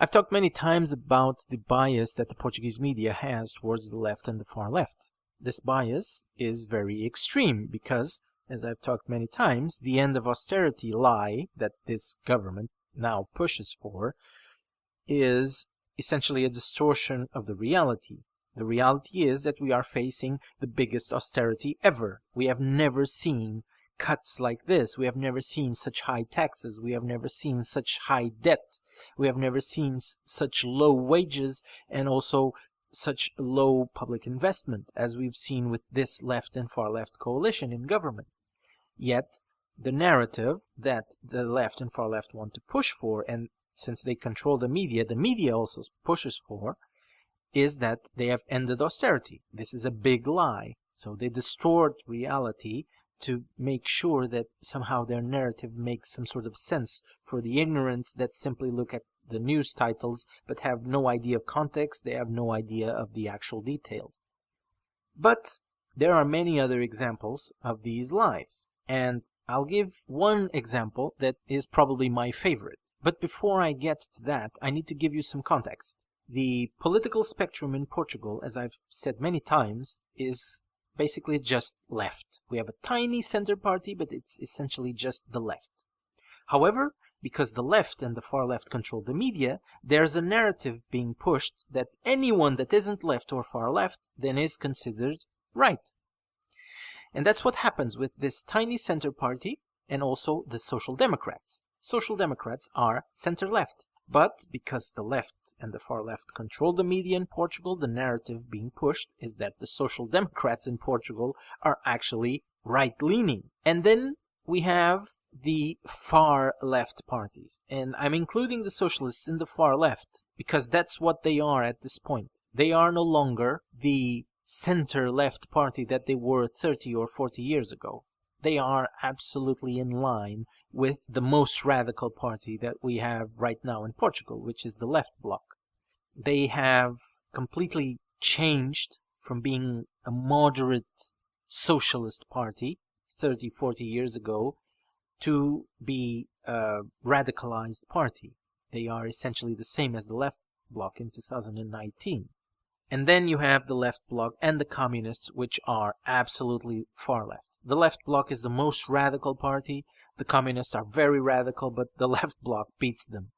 I've talked many times about the bias that the Portuguese media has towards the left and the far left. This bias is very extreme because, as I've talked many times, the end of austerity lie that this government now pushes for is essentially a distortion of the reality. The reality is that we are facing the biggest austerity ever. We have never seen cuts like this. We have never seen such high taxes. We have never seen such high debt. We have never seen such low wages and also such low public investment as we've seen with this left and far left coalition in government. Yet, the narrative that the left and far left want to push for, and since they control the media also pushes for, is that they have ended austerity. This is a big lie. So they distort reality to make sure that somehow their narrative makes some sort of sense for the ignorants that simply look at the news titles but have no idea of context, they have no idea of the actual details. But there are many other examples of these lies, and I'll give one example that is probably my favorite. But before I get to that, I need to give you some context. The political spectrum in Portugal, as I've said many times, is basically just left. We have a tiny center party, but it's essentially just the left. However, because the left and the far left control the media, there's a narrative being pushed that anyone that isn't left or far left then is considered right. And that's what happens with this tiny center party and also the Social Democrats. Social Democrats are center-left. But because the left and the far left control the media in Portugal, the narrative being pushed is that the Social Democrats in Portugal are actually right-leaning. And then we have the far left parties. And I'm including the socialists in the far left because that's what they are at this point. They are no longer the center-left party that they were 30 or 40 years ago. They are absolutely in line with the most radical party that we have right now in Portugal, which is the left bloc. They have completely changed from being a moderate socialist party 30, 40 years ago to be a radicalized party. They are essentially the same as the left bloc in 2019. And then you have the left bloc and the communists, which are absolutely far left. The left bloc is the most radical party. The communists are very radical, but the left bloc beats them.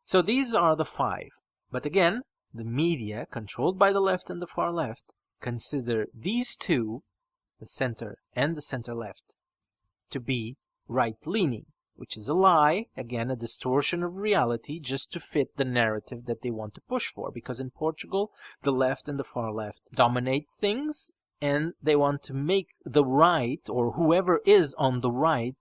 So these are the five. But again, the media, controlled by the left and the far left, consider these two, the center and the center-left, to be right-leaning, which is a lie, again, a distortion of reality just to fit the narrative that they want to push for. Because in Portugal, the left and the far left dominate things, and they want to make the right, or whoever is on the right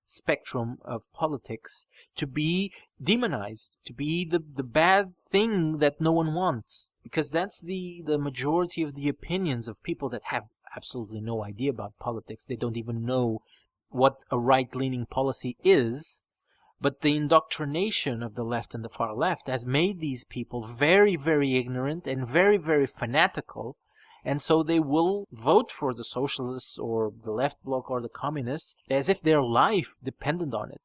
spectrum of politics, to be demonized, to be the bad thing that no one wants. Because that's the majority of the opinions of people that have absolutely no idea about politics. They don't even know what a right-leaning policy is. But the indoctrination of the left and the far left has made these people very, very ignorant and very, very fanatical. And so they will vote for the socialists or the left bloc or the communists as if their life depended on it.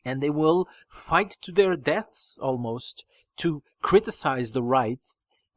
And they will fight to their deaths almost to criticize the right,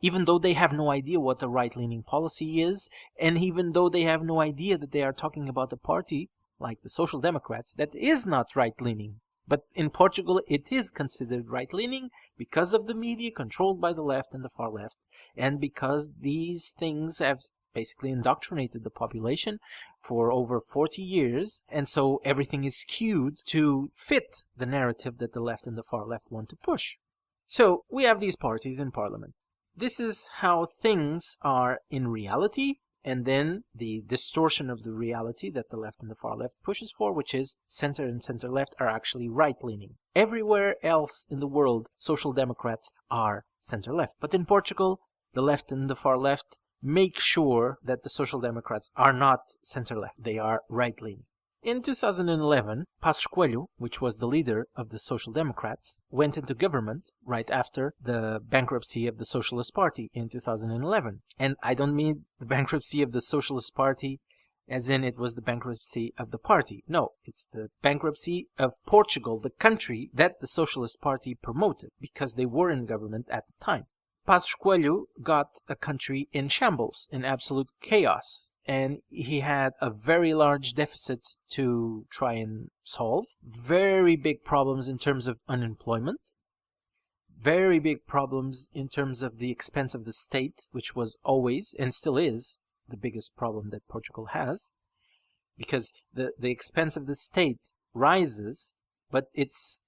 even though they have no idea what a right-leaning policy is, and even though they have no idea that they are talking about a party like the Social Democrats that is not right-leaning. But in Portugal, it is considered right-leaning because of the media controlled by the left and the far left, and because these things have basically indoctrinated the population for over 40 years, and so everything is skewed to fit the narrative that the left and the far left want to push. So we have these parties in parliament. This is how things are in reality, and then the distortion of the reality that the left and the far left pushes for, which is center and center-left are actually right-leaning. Everywhere else in the world, Social Democrats are center-left. But in Portugal, the left and the far left make sure that the Social Democrats are not center-left. They are right-leaning. In 2011, Passos Coelho, which was the leader of the Social Democrats, went into government right after the bankruptcy of the Socialist Party in 2011. And I don't mean the bankruptcy of the Socialist Party as in it was the bankruptcy of the party. No, it's the bankruptcy of Portugal, the country that the Socialist Party promoted, because they were in government at the time. Passos Coelho got a country in shambles, in absolute chaos, and he had a very large deficit to try and solve. Very big problems in terms of unemployment. Very big problems in terms of the expense of the state, which was always, and still is, the biggest problem that Portugal has. Because the expense of the state rises, but it's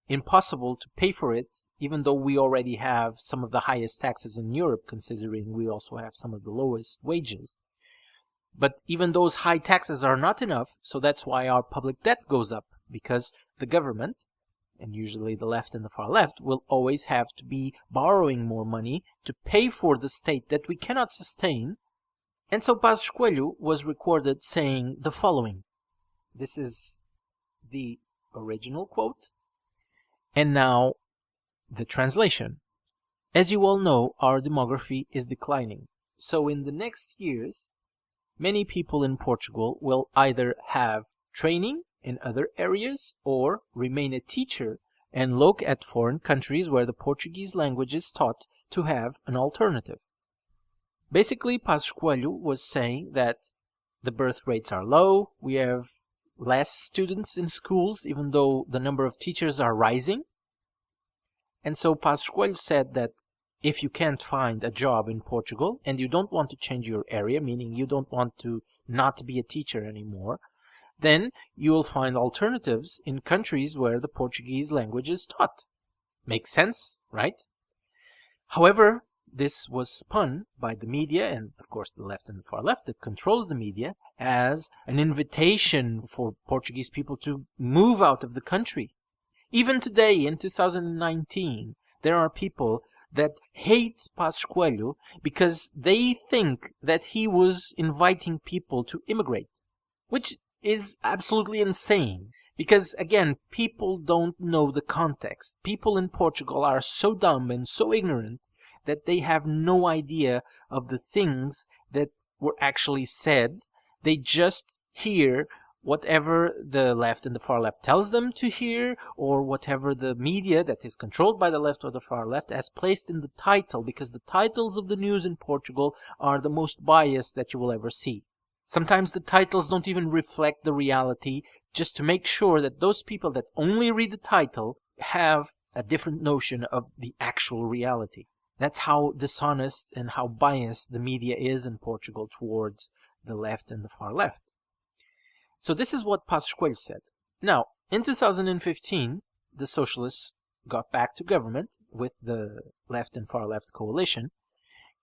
impossible to pay for it, even though we already have some of the highest taxes in Europe, considering we also have some of the lowest wages. But even those high taxes are not enough, so that's why our public debt goes up, because the government, and usually the left and the far left, will always have to be borrowing more money to pay for the state that we cannot sustain. And so Passos Coelho was recorded saying the following. This is the original quote. And now, the translation. As you all know, our demography is declining. So in the next years, many people in Portugal will either have training in other areas or remain a teacher and look at foreign countries where the Portuguese language is taught to have an alternative. Basically, Passos Coelho was saying that the birth rates are low, we have less students in schools, even though the number of teachers are rising. And so Passos Coelho said that if you can't find a job in Portugal and you don't want to change your area, meaning you don't want to not be a teacher anymore, then you will find alternatives in countries where the Portuguese language is taught. Makes sense, right? However, this was spun by the media, and of course the left and the far left that controls the media, as an invitation for Portuguese people to move out of the country. Even today, in 2019, there are people that hate Passos Coelho because they think that he was inviting people to immigrate, which is absolutely insane. Because, again, people don't know the context. People in Portugal are so dumb and so ignorant that they have no idea of the things that were actually said. They just hear whatever the left and the far left tells them to hear, or whatever the media that is controlled by the left or the far left has placed in the title, because the titles of the news in Portugal are the most biased that you will ever see. Sometimes the titles don't even reflect the reality, just to make sure that those people that only read the title have a different notion of the actual reality. That's how dishonest and how biased the media is in Portugal towards the left and the far left. So this is what Passos Coelho said. Now, in 2015, the socialists got back to government with the left and far left coalition,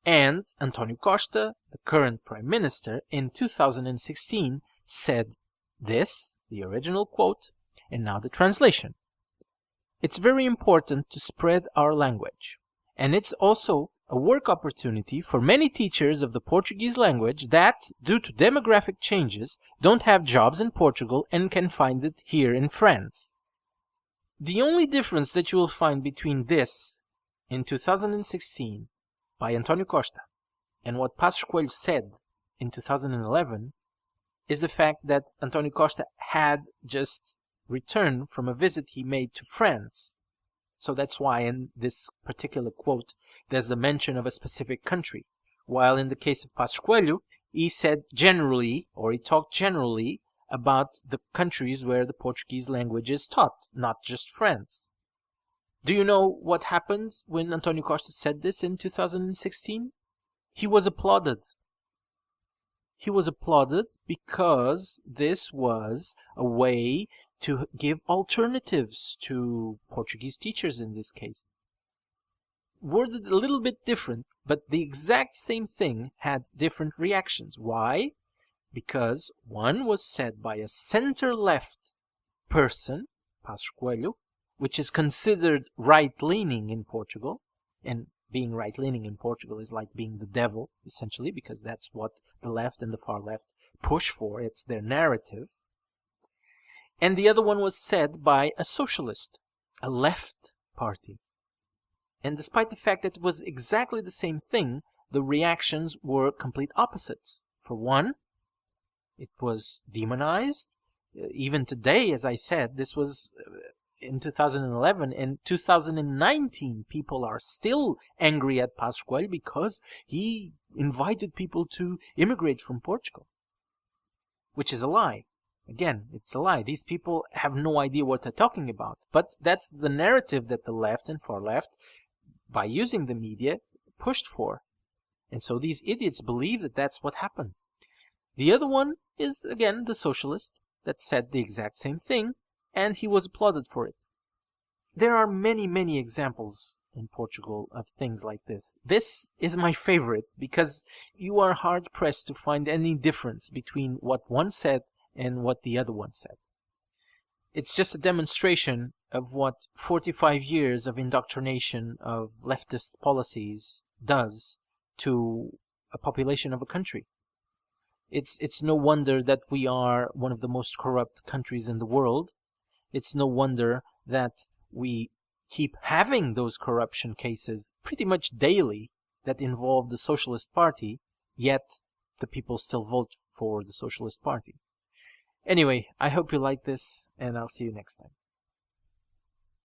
and António Costa, the current prime minister, in 2016 said this, the original quote, and now the translation. It's very important to spread our language, and it's also a work opportunity for many teachers of the Portuguese language that, due to demographic changes, don't have jobs in Portugal and can find it here in France. The only difference that you will find between this in 2016 by António Costa and what Passos Coelho said in 2011 is the fact that António Costa had just returned from a visit he made to France. So that's why in this particular quote there's the mention of a specific country. While in the case of Passos Coelho, he said generally, or he talked generally about the countries where the Portuguese language is taught, not just France. Do you know what happened when António Costa said this in 2016? He was applauded. He was applauded because this was a way to give alternatives to Portuguese teachers in this case. Worded a little bit different, but the exact same thing had different reactions. Why? Because one was said by a center-left person, Passos Coelho, which is considered right-leaning in Portugal, and being right-leaning in Portugal is like being the devil, essentially, because that's what the left and the far left push for. It's their narrative. And the other one was said by a socialist, a left party. And despite the fact that it was exactly the same thing, the reactions were complete opposites. For one, It was demonized. Even today, as I said, this was in 2011. In 2019, people are still angry at Pascual because he invited people to immigrate from Portugal, which is a lie. Again, it's a lie. These people have no idea what they're talking about. But that's the narrative that the left and far left, by using the media, pushed for. And so these idiots believe that that's what happened. The other one is, again, the socialist that said the exact same thing, and he was applauded for it. There are many, many examples in Portugal of things like this. This is my favorite because you are hard-pressed to find any difference between what one said and what the other one said. It's just a demonstration of what 45 years of indoctrination of leftist policies does to a population of a country. It's no wonder that we are one of the most corrupt countries in the world. It's no wonder that we keep having those corruption cases pretty much daily that involve the Socialist Party, yet the people still vote for the Socialist Party. Anyway, I hope you like this, and I'll see you next time.